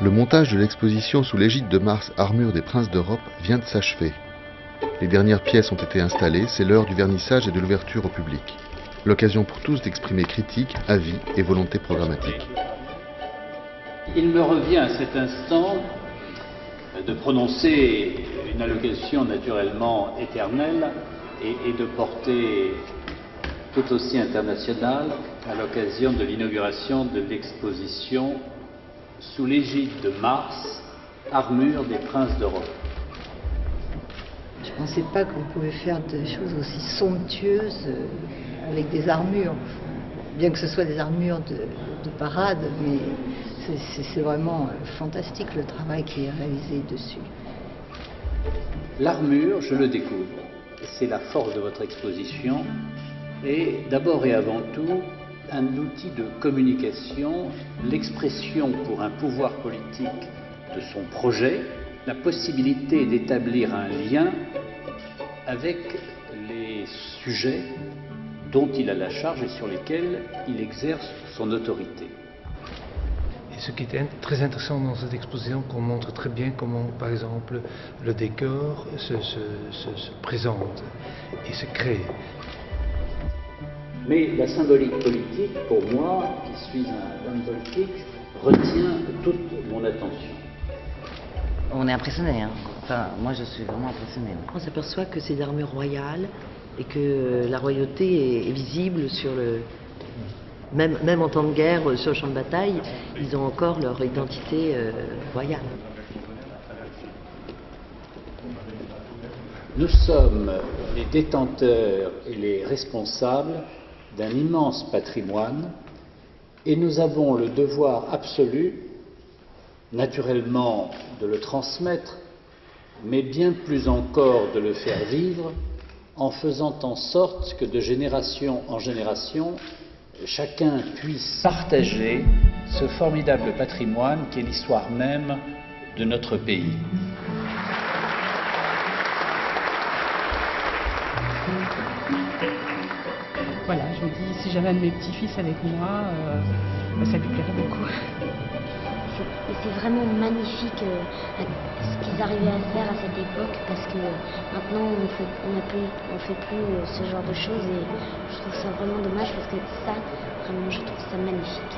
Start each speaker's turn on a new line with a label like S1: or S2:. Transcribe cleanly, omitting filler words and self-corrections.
S1: Le montage de l'exposition sous l'égide de Mars Armure des Princes d'Europe vient de s'achever. Les dernières pièces ont été installées, c'est l'heure du vernissage et de l'ouverture au public. L'occasion pour tous d'exprimer critiques, avis et volonté programmatique.
S2: Il me revient à cet instant de prononcer une allocution naturellement éternelle et de portée tout aussi internationale à l'occasion de l'inauguration de l'exposition sous l'égide de Mars, Armure des Princes d'Europe.
S3: Je ne pensais pas qu'on pouvait faire des choses aussi somptueuses avec des armures. Bien que ce soit des armures de parade, mais c'est vraiment fantastique le travail qui est réalisé dessus.
S2: L'armure, je le découvre. C'est la force de votre exposition et d'abord et avant tout un outil de communication, l'expression pour un pouvoir politique de son projet, la possibilité d'établir un lien avec les sujets dont il a la charge et sur lesquels il exerce son autorité.
S4: Et ce qui est très intéressant dans cette exposition, qu'on montre très bien comment, par exemple, le décor se présente et se crée.
S2: Mais la symbolique politique, pour moi, qui suis un homme politique, retient toute mon attention.
S5: On est impressionné, hein. Enfin, moi je suis vraiment impressionné.
S6: On s'aperçoit que c'est des armures royales et que la royauté est visible sur le... Même en temps de guerre, sur le champ de bataille, ils ont encore leur identité royale.
S2: Nous sommes les détenteurs et les responsables d'un immense patrimoine et nous avons le devoir absolu, naturellement, de le transmettre, mais bien plus encore de le faire vivre en faisant en sorte que de génération en génération, chacun puisse partager ce formidable patrimoine qui est l'histoire même de notre pays.
S7: Voilà, je me dis, si j'avais un de mes petits-fils avec moi, ça lui plairait beaucoup.
S8: C'est vraiment magnifique ce qu'ils arrivaient à faire à cette époque, parce que maintenant on fait plus ce genre de choses et je trouve ça vraiment dommage parce que ça, vraiment je trouve ça magnifique.